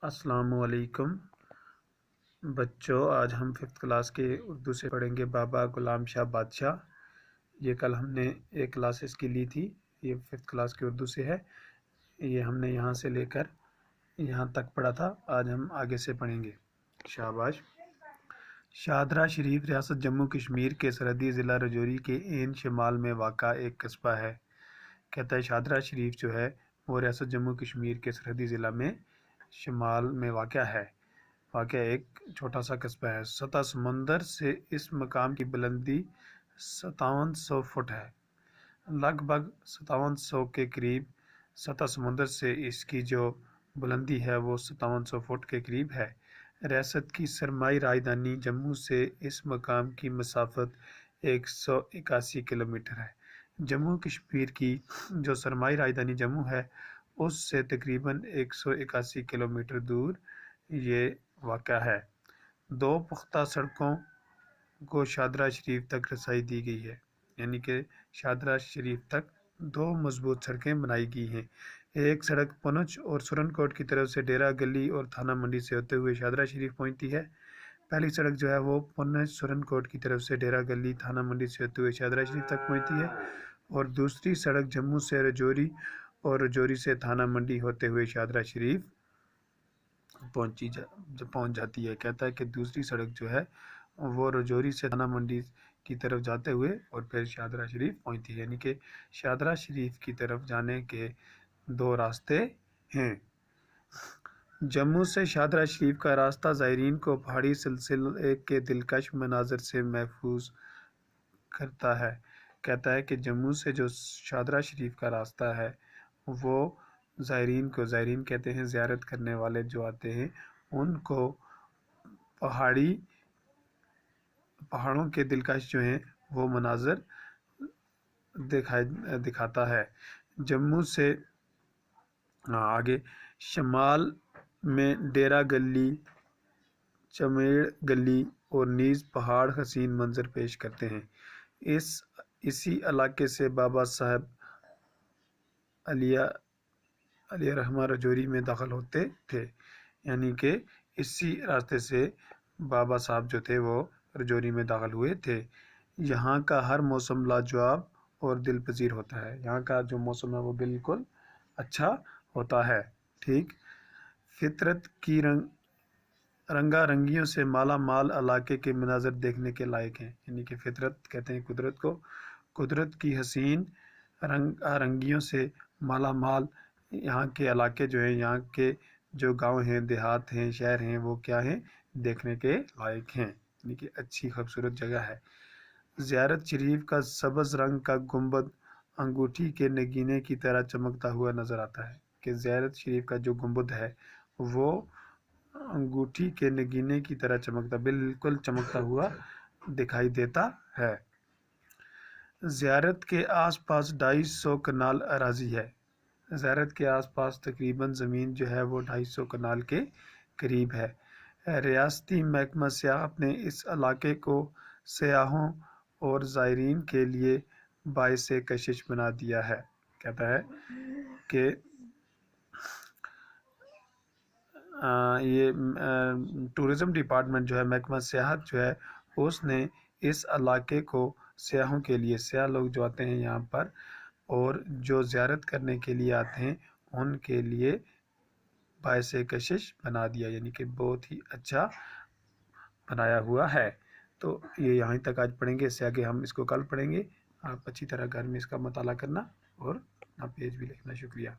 السلام علیکم بچوں، آج ہم 5th کلاس کے اردو سے پڑھیں گے بابا غلام شاہ بادشاہ۔ یہ کل ہم نے ایک کلاس اس کی لی تھی، یہ 5th کلاس کے اردو سے ہے۔ یہ ہم نے یہاں سے لے کر یہاں تک پڑھا تھا، آج ہم آگے سے پڑھیں گے۔ شاباش۔ شادرہ شریف ریاست جموں کشمیر کے سرحدی ضلع رجوری کے عین شمال میں واقع ایک قصبہ ہے۔ کہتا ہے شادرہ شریف جو ہے وہ ریاست جموں کشمیر کے سرحدی ضلع میں شمال میں واقع ہے۔ واقع ایک چھوٹا سا قصبہ ہے۔ سطح سمندر سے اس مقام کی بلندی 5700 فٹ ہے۔ لگ بھگ 5700 کے قریب سطح سمندر سے اس کی جو بلندی ہے وہ 5700 فٹ کے قریب ہے۔ ریاست کی سرمائی راجدھانی جموں سے اس مقام کی مسافت 181 کلومیٹر ہے۔ جموں کشمیر کی جو سرمائی راجدھانی جموں ہے اس سے تقریباً 181 کلومیٹر دور یہ واقع ہے۔ 2 پختہ سڑکوں کو شادرہ شریف تک رسائی دی گئی ہے، یعنی کہ شادرہ شریف تک 2 مضبوط سڑکیں بنائی گئی ہیں۔ ایک سڑک پونچھ اور سرن کوٹ کی طرف سے ڈیرہ گلی اور تھانہ منڈی سے ہوتے ہوئے شادرہ شریف پہنچتی ہے۔ پہلی سڑک جو ہے وہ پونچھ سرن کوٹ کی طرف سے ڈیرہ گلی تھانہ منڈی سے ہوتے ہوئے شادرہ شریف تک پہنچتی ہے، اور دوسری سڑک جموں سے رجوری اور رجوری سے تھانہ منڈی ہوتے ہوئے شادرہ شریف پہنچ جاتی ہے۔ کہتا ہے کہ دوسری سڑک جو ہے وہ رجوری سے تھانہ منڈی کی طرف جاتے ہوئے اور پھر شادرہ شریف پہنچتی ہے، یعنی کہ شادرہ شریف کی طرف جانے کے 2 راستے ہیں۔ جموں سے شادرہ شریف کا راستہ زائرین کو پہاڑی سلسلے کے دلکش مناظر سے محفوظ کرتا ہے۔ کہتا ہے کہ جموں سے جو شادرہ شریف کا راستہ ہے وہ زائرین کہتے ہیں زیارت کرنے والے جو آتے ہیں ان کو پہاڑوں کے دلکش جو ہیں وہ مناظر دکھاتا ہے۔ جموں سے آگے شمال میں ڈیرہ گلی، چمیڑ گلی اور نیز پہاڑ حسین منظر پیش کرتے ہیں۔ اسی علاقے سے بابا صاحب علیہ رحمہ رجوری میں داخل ہوتے تھے، یعنی کہ اسی راستے سے بابا صاحب جو تھے وہ رجوری میں داخل ہوئے تھے۔ یہاں کا ہر موسم لاجواب اور دل پذیر ہوتا ہے۔ یہاں کا جو موسم ہے وہ بالکل اچھا ہوتا ہے۔ ٹھیک۔ فطرت کی رنگا رنگیوں سے مالا مال علاقے کے مناظر دیکھنے کے لائق ہیں، یعنی کہ فطرت کہتے ہیں قدرت کو، قدرت کی حسین رنگا رنگیوں سے مالا مال یہاں کے علاقے جو ہیں، یہاں کے جو گاؤں ہیں، دیہات ہیں، شہر ہیں، وہ کیا ہیں، دیکھنے کے لائق ہیں، یعنی کہ اچھی خوبصورت جگہ ہے۔ زیارت شریف کا سبز رنگ کا گنبد انگوٹھی کے نگینے کی طرح چمکتا ہوا نظر آتا ہے، کہ زیارت شریف کا جو گنبد ہے وہ انگوٹھی کے نگینے کی طرح بالکل چمکتا ہوا دکھائی دیتا ہے۔ زیارت کے آس پاس 250 کنال اراضی ہے۔ زیارت کے آس پاس تقریباً زمین جو ہے وہ 250 کنال کے قریب ہے۔ ریاستی محکمہ سیاحت نے اس علاقے کو سیاحوں اور زائرین کے لیے باعث کشش بنا دیا ہے۔ کہتا ہے کہ یہ ٹورزم ڈپارٹمنٹ جو ہے، محکمہ سیاحت جو ہے، اس نے اس علاقے کو سیاحوں کے لیے، سیاح لوگ جو آتے ہیں یہاں پر اور جو زیارت کرنے کے لیے آتے ہیں ان کے لیے باعث کشش بنا دیا، یعنی کہ بہت ہی اچھا بنایا ہوا ہے۔ تو یہ یہیں تک آج پڑھیں گے، اس سے آگے ہم اس کو کل پڑھیں گے۔ آپ اچھی طرح گھر میں اس کا مطالعہ کرنا اور اپنا پیج بھی لکھنا۔ شکریہ۔